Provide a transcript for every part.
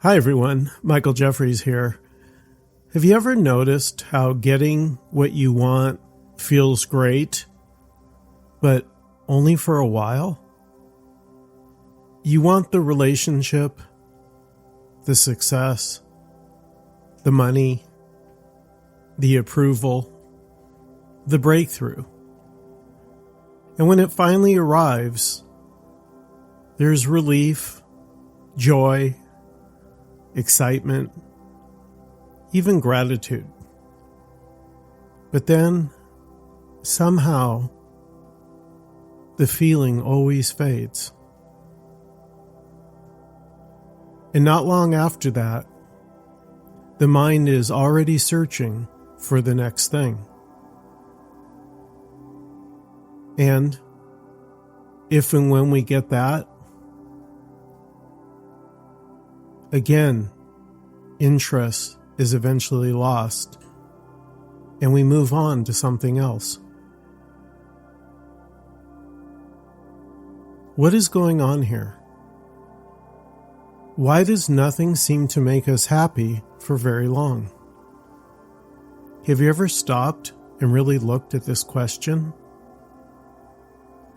Hi everyone, Michael Jeffries here. Have you ever noticed how getting what you want feels great, but only for a while? You want the relationship, the success, the money, the approval, the breakthrough. And when it finally arrives, there's relief, joy, excitement, even gratitude. But then, somehow, the feeling always fades. And not long after that, the mind is already searching for the next thing. And if and when we get that, again, interest is eventually lost, and we move on to something else. What is going on here? Why does nothing seem to make us happy for very long? Have you ever stopped and really looked at this question?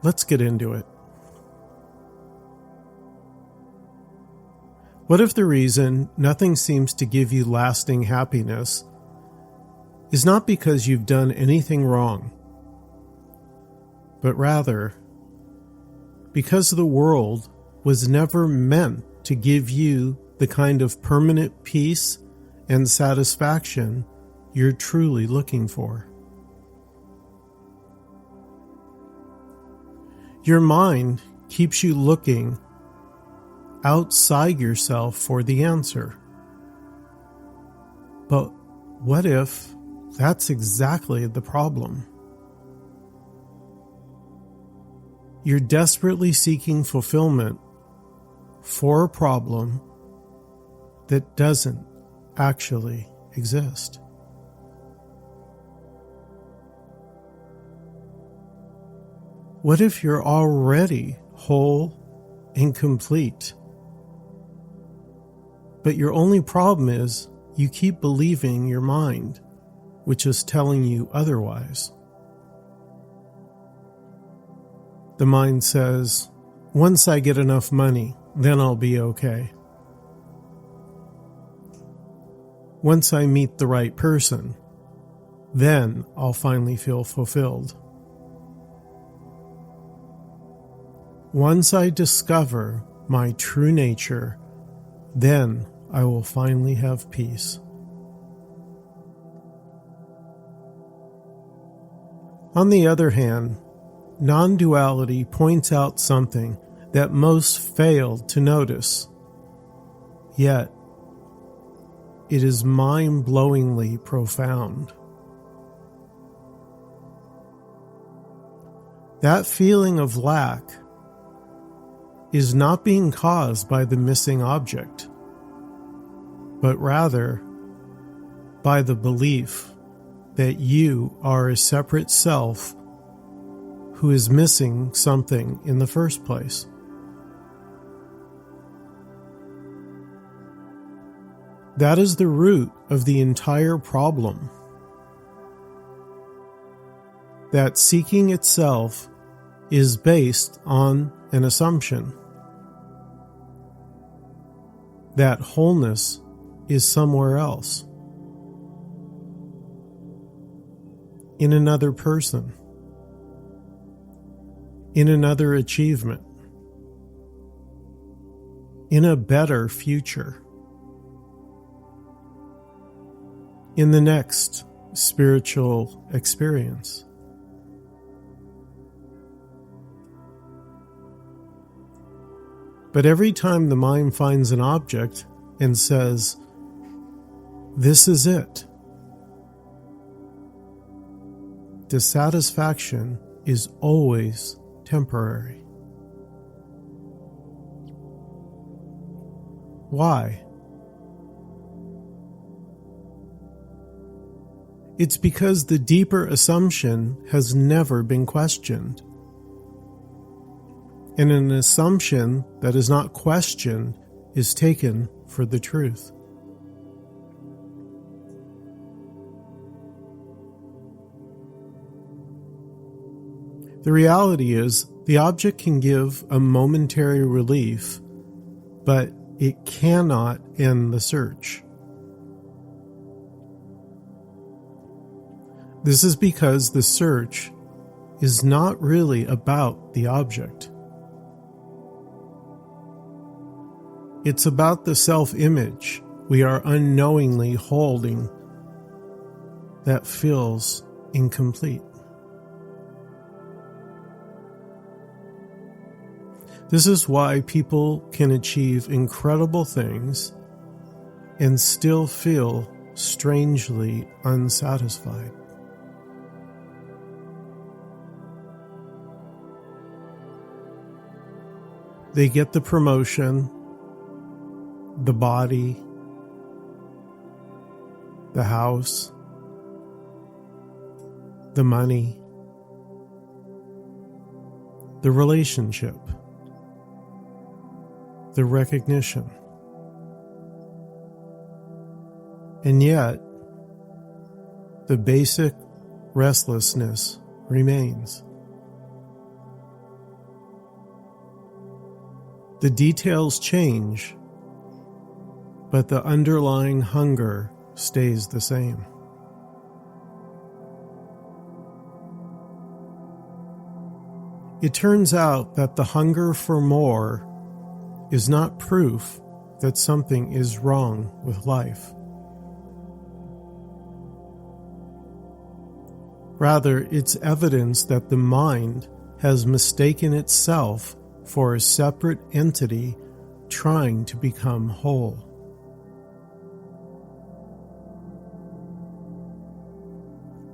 Let's get into it. What if the reason nothing seems to give you lasting happiness is not because you've done anything wrong, but rather because the world was never meant to give you the kind of permanent peace and satisfaction you're truly looking for? Your mind keeps you looking outside yourself for the answer. But what if that's exactly the problem? You're desperately seeking fulfillment for a problem that doesn't actually exist. What if you're already whole and complete? But your only problem is you keep believing your mind, which is telling you otherwise. The mind says, once I get enough money, then I'll be okay. Once I meet the right person, then I'll finally feel fulfilled. Once I discover my true nature, then I will finally have peace. On the other hand, non-duality points out something that most fail to notice, yet it is mind-blowingly profound. That feeling of lack is not being caused by the missing object, but rather by the belief that you are a separate self who is missing something in the first place. That is the root of the entire problem. That seeking itself is based on an assumption. That wholeness is somewhere else, in another person, in another achievement, in a better future, in the next spiritual experience. But every time the mind finds an object and says, "This is it," dissatisfaction is always temporary. Why? It's because the deeper assumption has never been questioned. And an assumption that is not questioned is taken for the truth. The reality is, the object can give a momentary relief, but it cannot end the search. This is because the search is not really about the object. It's about the self-image we are unknowingly holding that feels incomplete. This is why people can achieve incredible things and still feel strangely unsatisfied. They get the promotion, the body, the house, the money, the relationship, the recognition. And yet, the basic restlessness remains. The details change, but the underlying hunger stays the same. It turns out that the hunger for more is not proof that something is wrong with life. Rather, it's evidence that the mind has mistaken itself for a separate entity trying to become whole.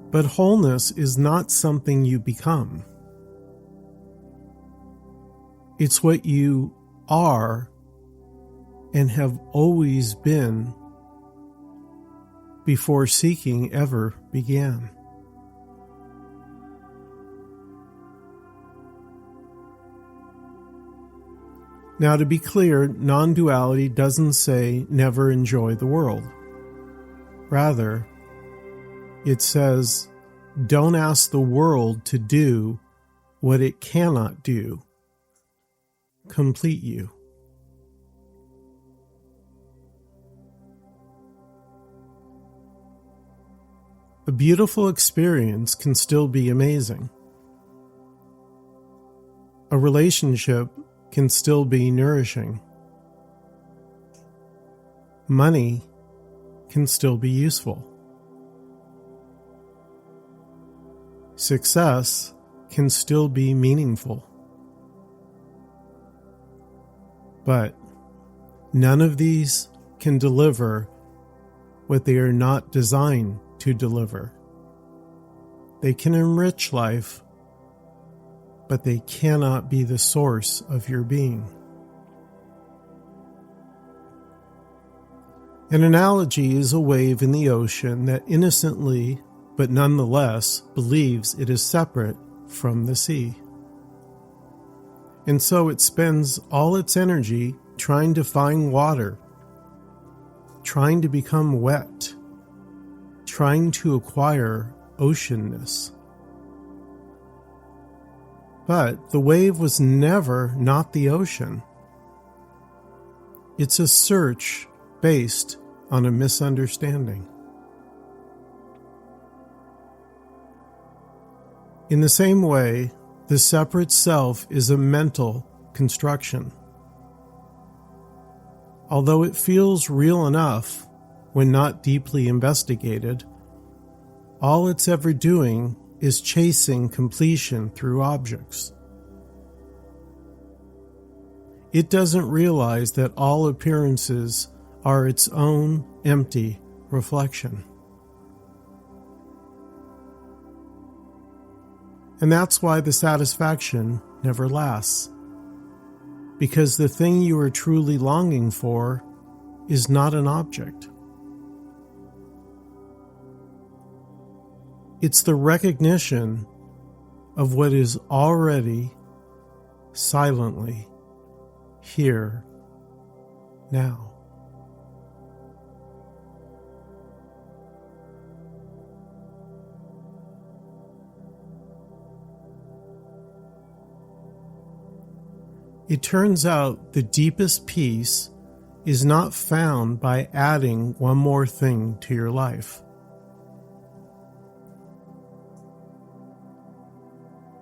But wholeness is not something you become. It's what you are and have always been before seeking ever began. Now, to be clear, non-duality doesn't say never enjoy the world. Rather, it says don't ask the world to do what it cannot do. Complete you. A beautiful experience can still be amazing. A relationship can still be nourishing. Money can still be useful. Success can still be meaningful. But none of these can deliver what they are not designed to deliver. They can enrich life, but they cannot be the source of your being. An analogy is a wave in the ocean that innocently, but nonetheless, believes it is separate from the sea. And so it spends all its energy trying to find water, trying to become wet, trying to acquire oceanness. But the wave was never not the ocean. It's a search based on a misunderstanding. In the same way, the separate self is a mental construction. Although it feels real enough when not deeply investigated, all it's ever doing is chasing completion through objects. It doesn't realize that all appearances are its own empty reflection. And that's why the satisfaction never lasts. Because the thing you are truly longing for is not an object. It's the recognition of what is already silently here now. It turns out the deepest peace is not found by adding one more thing to your life.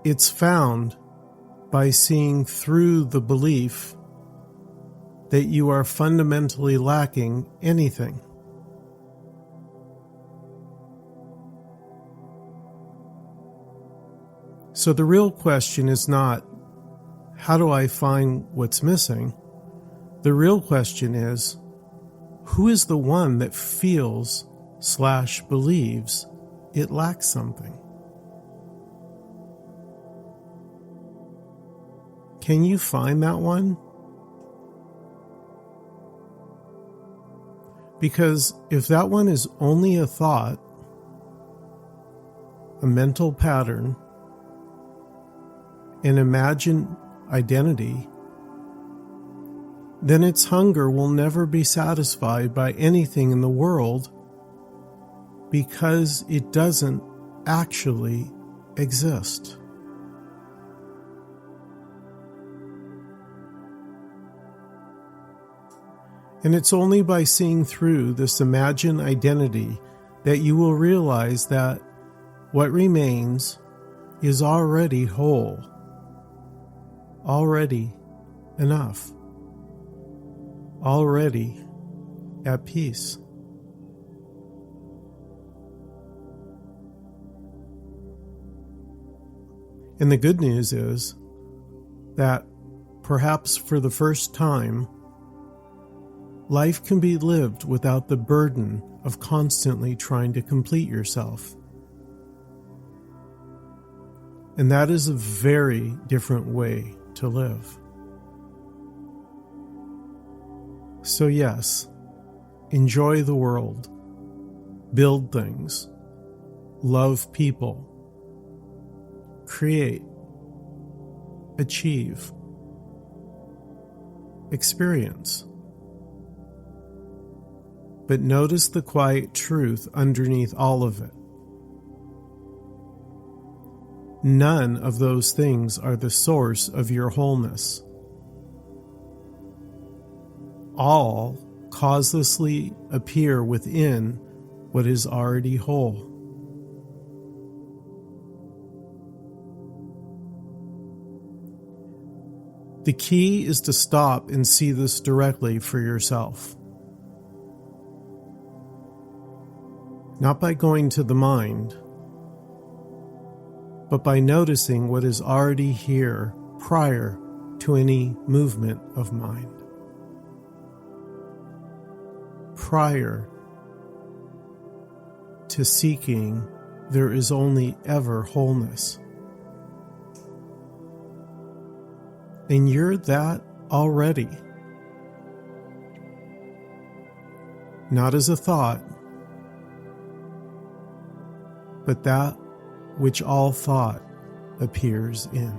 It's found by seeing through the belief that you are fundamentally lacking anything. So the real question is not, how do I find what's missing? The real question is, who is the one that feels/believes it lacks something? Can you find that one? Because if that one is only a thought, a mental pattern, an imagined identity, then its hunger will never be satisfied by anything in the world because it doesn't actually exist. And it's only by seeing through this imagined identity that you will realize that what remains is already whole, already enough, already at peace. And the good news is that perhaps for the first time, life can be lived without the burden of constantly trying to complete yourself. And that is a very different way to live. So yes, enjoy the world, build things, love people, create, achieve, experience. But notice the quiet truth underneath all of it. None of those things are the source of your wholeness. All causelessly appear within what is already whole. The key is to stop and see this directly for yourself. Not by going to the mind, but by noticing what is already here prior to any movement of mind. Prior to seeking, there is only ever wholeness. And you're that already. Not as a thought, but that which all thought appears in.